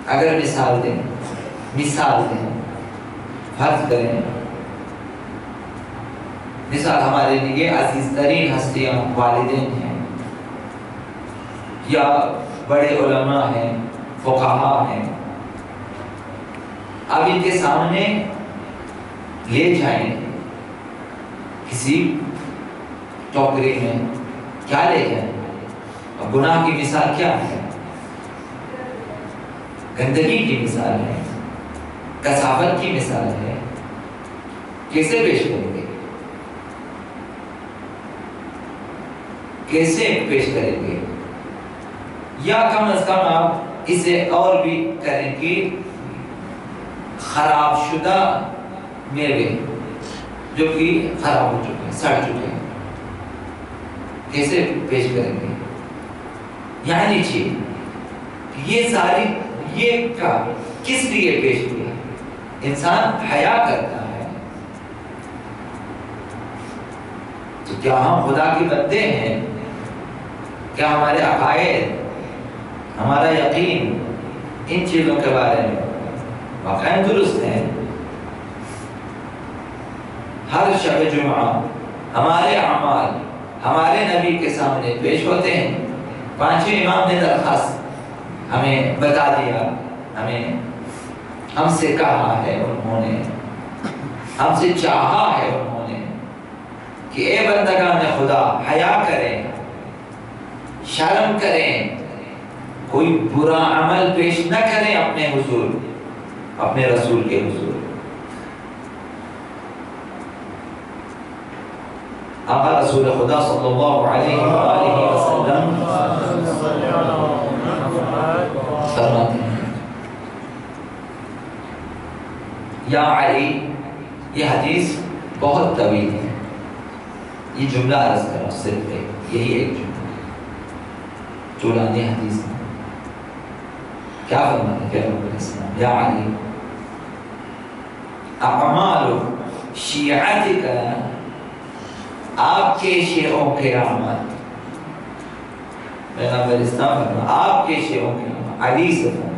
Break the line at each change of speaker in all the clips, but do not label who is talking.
اگر مثال دیں فرض کریں مثال ہمارے لیے عزیز ترین ہستیاں والدین ہیں یا بڑے علماء ہیں، فقہاء ہیں، اب ان کے سامنے لے جائیں کسی ٹوکری میں، کیا لے جائیں؟ اور گناہ کی مثال کیا ہے؟ گندگی کی مثال ہے، کثافت کی مثال ہے، کیسے پیش کریں گے؟ کیسے پیش کریں گے؟ یا کم از کم آپ اسے اور بھی کریں کہ خراب شدہ میوے جو کہ خراب ہو چکے ہیں، سڑ چکے ہیں، کیسے پیش کریں گے؟ یعنی یہ ساری یہ کس لیے پیش کیا؟ انسان حیا کرتا ہے، تو کیا ہم خدا کے بندے ہیں؟ کیا ہمارے عقائد، ہمارا یقین ان چیزوں کے بارے میں واقعی درست ہے؟ ہر شب جمعہ ہمارے اعمال ہمارے نبی کے سامنے پیش ہوتے ہیں۔ پانچویں امام نے درخواست ہمیں بتا دیا، ہم سے کہا ہے، انہوں نے ہم سے چاہا ہے انہوں نے کہ اے بندگان خدا حیا کریں، شرم کریں، کوئی برا عمل پیش نہ کریں اپنے حضور، اپنے رسول کے حضور۔ آقا رسول خدا صلی اللہ علیہ وآلہ وسلم فرماتے ہیں یا علی، یہ حدیث بہت طویل ہے، یہ جملہ عرض کرو صرف یہی ایک جملہ چولانی حدیث ہے۔ کیا فرماتے ہیں پیغمبر علیہ السلام؟ یا علی اعمال شیعتک، آپ کے شیعوں کے اعمال، پیغمبر اسلام فرماتے آپ کے شیعوں کے اعمال، علی سے فرماتے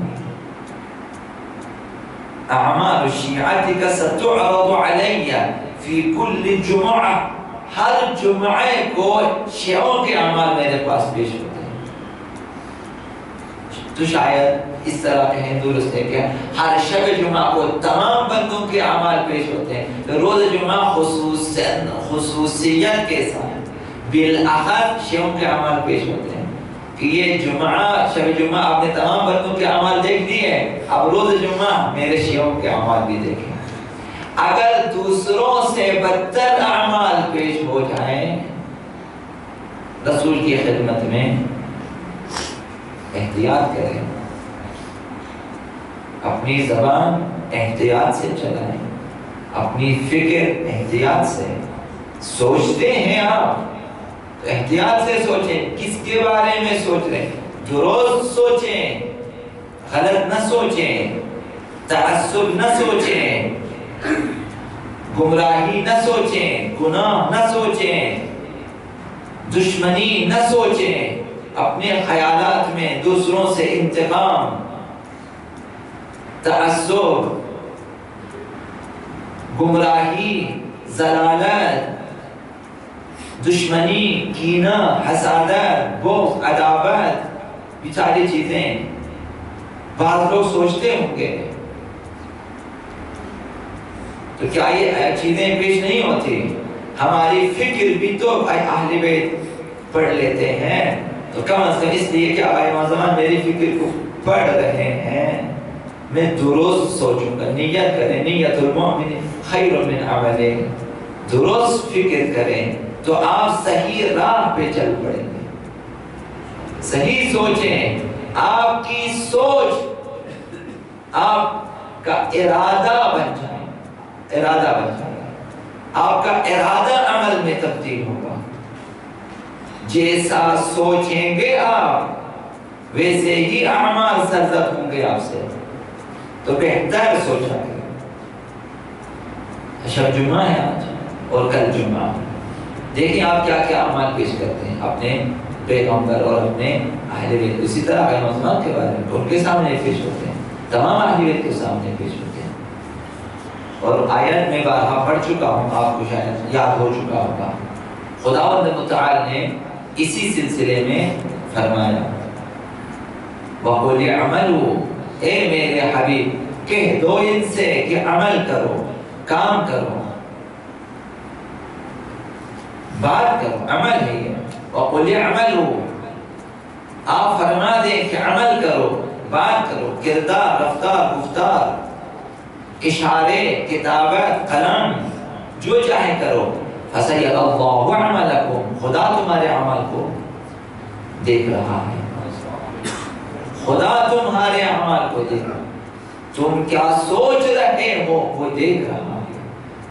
اعمال شیعتک ستعرض علی فی کل جمعہ، ہر جمعے کو شیعوں کے اعمال میرے پاس پیش ہوتے ہیں۔ تو شاید اس طرح کہیں درست ہے کہ ہر شب جمعہ کو تمام بندوں کے اعمال پیش ہوتے ہیں، روز جمعہ خصوصیت کے ساتھ بالاخص شیعوں کے اعمال پیش ہوتے ہیں کہ یہ جمعہ شب جمعہ آپ نے تمام بندوں کے اعمال دیکھ دیے، اب روز جمعہ میرے شیعوں کے اعمال بھی دیکھیں۔ اگر دوسروں سے بدتر اعمال پیش ہو جائیں رسول کی خدمت میں، احتیاط کریں، اپنی زبان احتیاط سے چلائیں، اپنی فکر احتیاط سے، سوچتے ہیں آپ تو احتیاط سے سوچیں، کس کے بارے میں سوچ رہے ہیں، درست سوچیں، غلط نہ سوچیں، تعصب نہ سوچیں، گمراہی نہ سوچیں، گناہ نہ سوچیں، دشمنی نہ سوچیں، اپنے خیالات میں دوسروں سے انتقام، تعصب، گمراہی، ضلالت، دشمنی، کینہ، حسادت، بغض، عداوت، یہ ساری چیزیں بعض لوگ سوچتے ہوں گے، تو کیا یہ چیزیں پیش نہیں ہوتی؟ ہماری فکر بھی تو اہل بیت پڑھ لیتے ہیں، تو کم از کم اس لیے کہ آقا معظم میری فکر کو پڑھ رہے ہیں، میں درست سوچوں گا۔ نیت کریں، نیت المؤمن خیر من عملہ، درست فکر کریں تو آپ صحیح راہ پہ چل پڑیں گے۔ صحیح سوچیں، آپ کی سوچ آپ کا ارادہ بن جائے، آپ کا ارادہ عمل میں تبدیل ہوگا۔ جیسا سوچیں گے آپ ویسے ہی اعمال سرزد ہوں گے آپ سے، تو بہتر سوچا کریں۔ شب جمعہ ہے آج اور کل جمعہ، دیکھیں آپ کیا کیا اعمال پیش کرتے ہیں اپنے پیغمبر اور اپنے اہل بیت، اسی طرح کے مسلمان کے بارے میں ان کے سامنے پیش ہوتے ہیں۔ تمام اہل بیت کے سامنے پیش ہوتے ہیں. اور آیت میں بارہا پڑھ چکا ہوں، آپ کو شاید یاد ہو چکا ہوگا. خداوند متعال نے اسی سلسلے میں فرمایا وَقُلِ اعْمَلُوا، اے میرے حبیب کہہ دو ان سے کہ عمل کرو، کام کرو، بات کرو. عمل ہے یہ. وَقُلِ اعْمَلُوا، آپ فرما دیں کہ عمل کرو، بات کرو، کردار، رفتار، گفتار، اشارے، کتابت، قلم، جو چاہے کرو. فَسَيَرَى اللَّهُ عَمَلَكُمْ، خدا تمہارے عمل کو دیکھ رہا ہے. خدا تمہارے عمل کو دیکھ رہا ہے. تم کیا سوچ رہے ہو وہ دیکھ رہا ہے.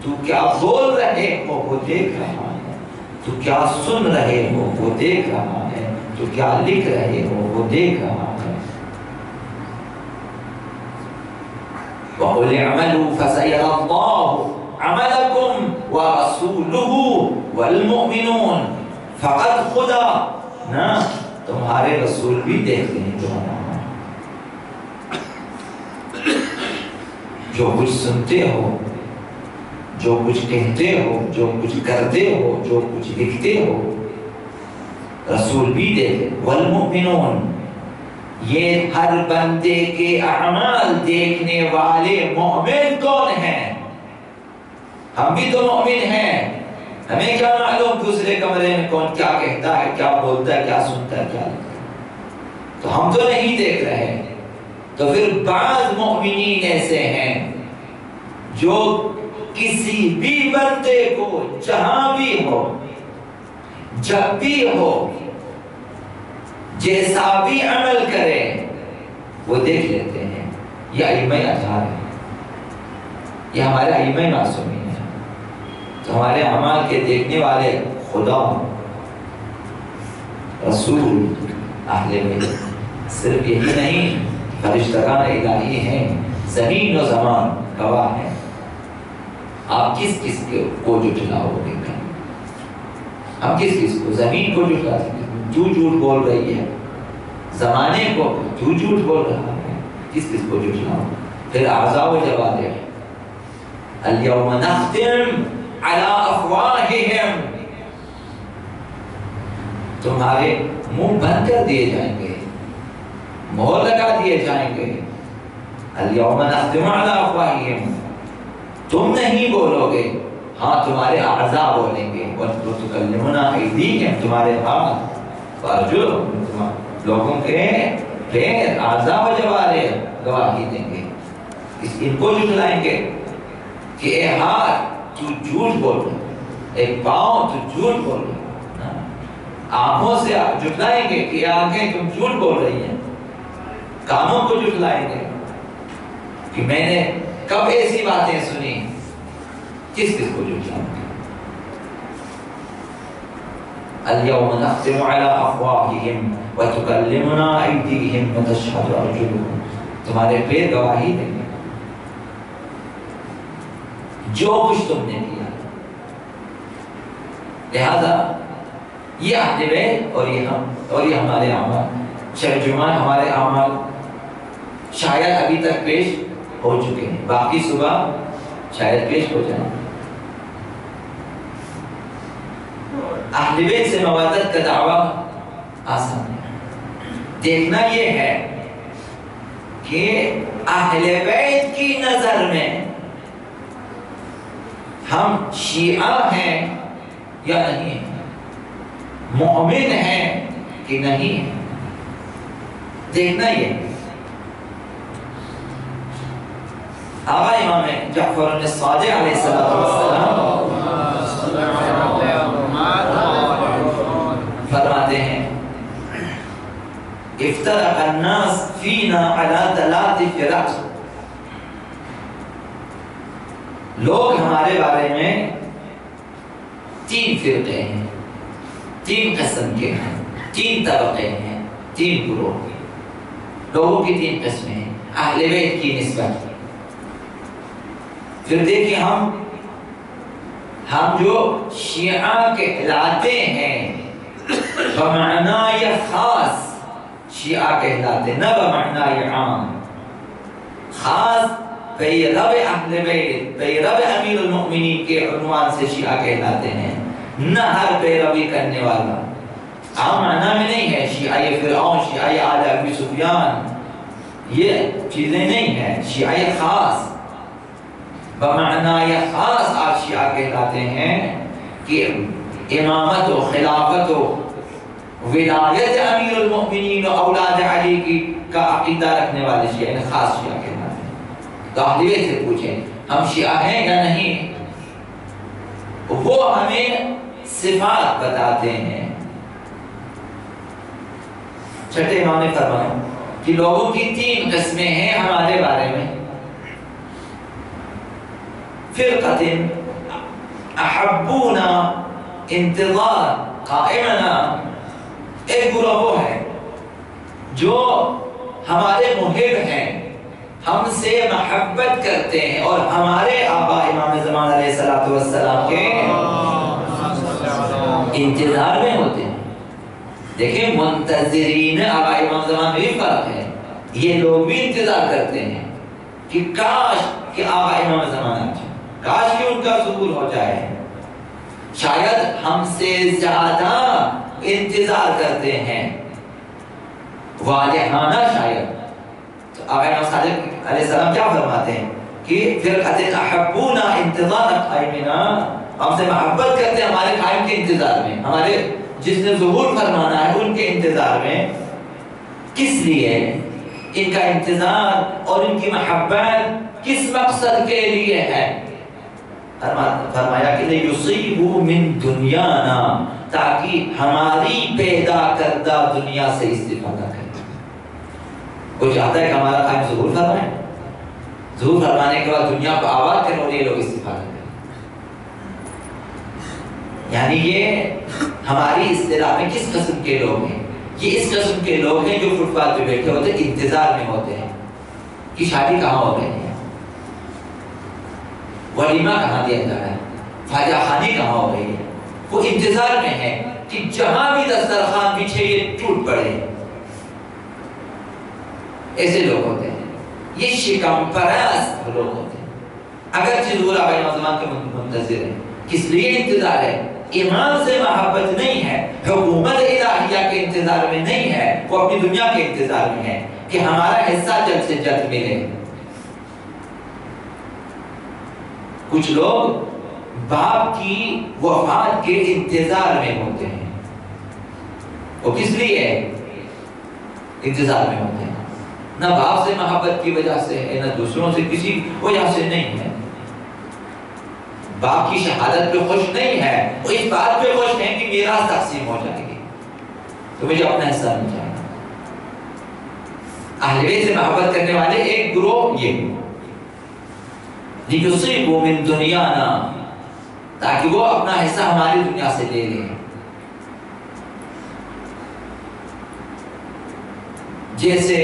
تو کیا بول رہے ہو وہ دیکھ رہا ہے. تو کیا سن رہے ہو وہ دیکھ رہا ہے. تو کیا لکھ رہے ہو وہ دیکھ رہا ہے. وَقُلِ اعْمَلُوا فَسَيَرَى اللَّهُ عَمَلَكُمْ وَرَسُولُهُ وَالْمُؤْمِنُونَ، فقط خدا نہ تمہارے رسول بھی دیکھتے ہیں تمہارا جو کچھ سنتے ہو، جو کچھ کہتے ہو، جو کچھ کرتے ہو، جو کچھ لکھتے ہو، رسول بھی دیکھے. والمؤمنون، یہ ہر بندے کے اعمال دیکھنے والے مومن کون ہیں؟ ہم بھی تو مومن ہیں. ہمیں کیا معلوم دوسرے کمرے میں کون کیا کہتا ہے، کیا بولتا ہے، کیا سنتا ہے، کیا لکھتا ہے. تو ہم تو نہیں دیکھ رہے. تو پھر بعض مومنین ایسے ہیں جو کسی بھی بندے کو جہاں بھی ہو، جب بھی ہو، جیسا بھی عمل کرے وہ دیکھ لیتے ہیں. یہ ائمہ اطہار ہے، یہ ہمارے ائمہ معصومین ہیں. تو ہمارے اعمال کے دیکھنے والے خدا، رسول، اہل بیت. صرف یہی نہیں، فرشتگان الہی ہیں، زمین و زمان گواہ ہیں. آپ کس کس کو جھٹلاؤ گے؟ ہم کس کس کو؟ زمین کو جھٹلا سکتے، تو جھوٹ بول رہی ہے. زمانے کو تو جھوٹ بول رہا ہے، کس کس کو جھٹلاؤ؟ پھر اعضاء و جوارح، اليوم نختم على افواہہم، تمہارے منہ بند کر دیے جائیں گے، مہر لگا دیے جائیں گے. اليوم نختم على افواہہم، تم نہیں بولو گے، ہاں تمہارے اعضاء بولیں گے. وتکلمنا ایدیہم، تمہارے ہاتھ، ارجل، لوگوں کے پیر، اعضاء و جوارح گواہی دیں گے. ان کو جھٹلائیں گے کہ اے ہاتھ تو جھوٹ بول رہا ہے، اے پاؤں تو جھوٹ بول رہا ہے. آنکھوں سے جھٹلائیں گے کہ آنکھیں تم جھوٹ بول رہی ہیں. کانوں کو جھٹلائیں گے کہ میں نے کب ایسی باتیں سنی. کس کس کو جھٹلائیں گے؟ اليوم نختم على افواہہم وتکلمنا ایدیہم وتشہد ارجلہم، تمہارے پیر گواہی دیں گے جو کچھ تم نے کیا. لہذا یہ اہل بیت اور یہ ہمارے اعمال، شب جمعہ ہمارے اعمال شاید ابھی تک پیش ہو چکے ہیں، باقی صبح شاید پیش ہو جائیں. اہل بیت سے مودت کا دعویٰ آسان ہے. دیکھنا یہ ہے کہ اہل بیت کی نظر میں ہم شیعہ ہیں یا نہیں ہیں، مومن ہیں کہ نہیں ہیں. دیکھنا یہ. آقا امام جعفر الصادق علیہ السلام فرماتے ہیں افترق الناس فینا علی 3 فرق، لوگ ہمارے بارے میں 3 فرقے ہیں، 3 قسم کے ہیں، 3 طبقے ہیں، 3 گروہ. لوگوں کی 3 قسمیں ہیں اہل بیت کی نسبت. پھر دیکھیں ہم جو شیعہ کہلاتے ہیں بمعنی خاص شیعہ کہلاتے، نہ بمعنی عام. خاص پیرو اہل بیت، پیرو امیر المؤمنین کے عنوان سے شیعہ کہلاتے ہیں، نہ ہر پیروی کرنے والا۔ عام معنی میں نہیں ہے شیعہ فرعون، شیعہ آل ابی سفیان، یہ چیزیں نہیں ہیں۔ شیعہ خاص بمعنی خاص آپ شیعہ کہلاتے ہیں کہ امامت و خلافت و ولایت امیر المؤمنین و اولاد علی کی کا عقیدہ رکھنے والے شیعہ خاص شیعہ کہلاتے ہیں۔ تو اہل بیت سے پوچھیں ہم شیعہ ہیں یا نہیں؟ وہ ہمیں صفات بتاتے ہیں۔ چھٹے امام نے فرمایا کہ لوگوں کی 3 قسمیں ہیں ہمارے بارے میں۔ فرقت احبونا انتظار قائمنا، ایک گروہ وہ ہے جو ہمارے محب ہیں، ہم سے محبت کرتے ہیں اور ہمارے آبا امام زمان علیہ السلام کے انتظار میں ہوتے ہیں۔ دیکھیں منتظرین آبا امام زمان میں بھی فرق ہے، یہ لوگ بھی انتظار کرتے ہیں کہ کاش کہ آبا امام زمان آ جائے، کاش کہ ان کا ظہور ہو جائے، شاید ہم سے زیادہ انتظار کرتے ہیں والہانہ شاید۔ تو آبا امام صادق علیہ السلام کیا فرماتے ہیں کہ فرقت احبونا انتظار قائمنا، ہم سے محبت کرتے ہیں ہمارے قائم کے انتظار میں، ہمارے جس نے ظہور فرمانا ہے ان کے انتظار میں۔ کس لیے ان کا انتظار اور ان کی محبت کس مقصد کے لیے ہے؟ فرمایا کہ لیصیبوا من دنیانا، تاکہ ہماری پیدا کردہ دنیا سے استفادہ کریں۔ وہ چاہتا ہے کہ ہمارا قائم ظہور فرمائے، ظہور فرمانے کے بعد دنیا کو آباد کریں اور یہ لوگ استفادہ کریں۔ یعنی یہ ہماری اصطلاح میں کس قسم کے لوگ ہیں؟ یہ اس قسم کے لوگ ہیں جو فٹ پاتھ پہ بیٹھے ہوتے ہیں، انتظار میں ہوتے ہیں کہ شادی کہاں ہو رہی ہے، ولیمہ کہاں دیا جا رہا ہے، فاجہ خانی کہاں ہو رہی ہے۔ وہ انتظار میں ہے کہ جہاں بھی دسترخوان بچھے یہ ٹوٹ پڑے۔ ایسے لوگ ہوتے ہیں، یہ شکم پرست لوگ ہوتے ہیں۔ اگرچہ ظہور آبا امام زمان کے منتظر ہیں، کس لیے انتظار ہے؟ امام سے محبت نہیں ہے، حکومت الہیہ کے انتظار میں نہیں ہے، وہ اپنی دنیا کے انتظار میں ہے کہ ہمارا حصہ جلد سے جلد ملے۔ کچھ لوگ باپ کی وفات کے انتظار میں ہوتے ہیں، وہ کس لیے انتظار میں ہوتے ہیں؟ نہ باپ سے محبت کی وجہ سے ہے، نہ دوسروں سے کسی وجہ سے نہیں ہے۔ باپ کی شہادت پہ خوش نہیں ہے، وہ اس بات پہ خوش ہیں کہ میراث تقسیم ہو جائے گی تو مجھے اپنا حصہ مل جائے گا۔ اہل بیت سے محبت کرنے والے ایک گروہ یہ لیصیبوا من دنیانا، تاکہ وہ اپنا حصہ ہماری دنیا سے لے لیں۔ جیسے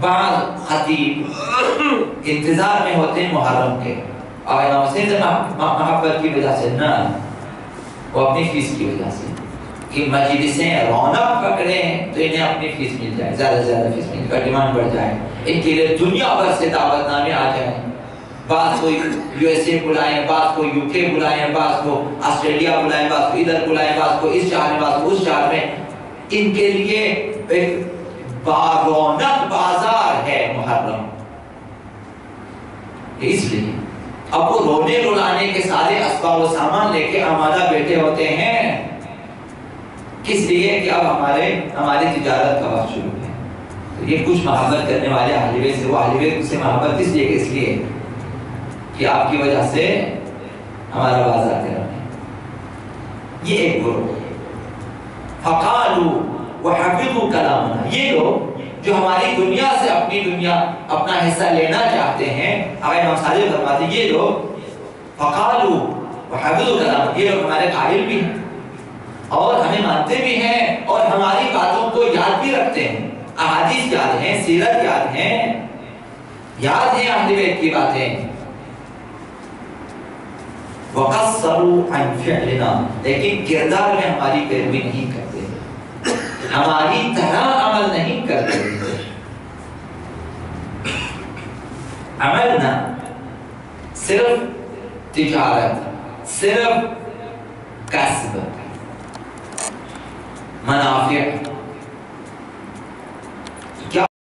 بعض خطیب انتظار میں ہوتے ہیں محرم کے، اور امام حسین سے محبت کی وجہ سے نہ، وہ اپنی فیس کی وجہ سے کہ مجلسیں رونق پکڑیں تو انہیں اپنی فیس مل جائے، زیادہ سے زیادہ فیس مل جائے، ڈیمانڈ بڑھ جائے، ان کے لیے دنیا بھر سے دعوت نامے آ جائیں، بعض کو یو ایس اے بلائیں، بعض کو یو کے بلائیں، بعض کو آسٹریلیا بلائیں، بعض کو ادھر بلائیں، بعض کو اس شہر میں، بعض کو اس شہر میں۔ ان کے لیے ایک رونق بازار ہے محرم، اس لیے اب وہ رونے رلانے کے سارے اسباب و سامان لے کے آمادہ بیٹھے ہوتے ہیں، کس لیے کہ اب ہماری تجارت کا وقت شروع ہے۔ تو یہ کچھ محبت کرنے والے اہل بیت سے، وہ اہل بیت سے محبت اس لیے کہ آپ کی وجہ سے ہمارا بازار تیرا ہے۔ یہ ایک گروہ فقالوا وحفظوا کلامنا، یہ لوگ جو ہماری دنیا سے اپنا حصہ لینا چاہتے ہیں، آقا امام صادق فرماتے ہیں یہ لوگ فقالوا وحفظوا کلامنا، یہ لوگ ہمارے قائل بھی ہیں اور ہمیں مانتے بھی ہیں اور ہماری باتوں کو یاد بھی رکھتے ہیں، احادیث یاد ہیں، سیرت یاد ہیں اہل بیت کی باتیں، وقصروا عن فعلنا، لیکن کردار میں ہماری پیروی نہیں کرتے، ہماری طرح عمل نہیں کرتے۔ عمل نہ صرف تجارت، صرف کسب، منافع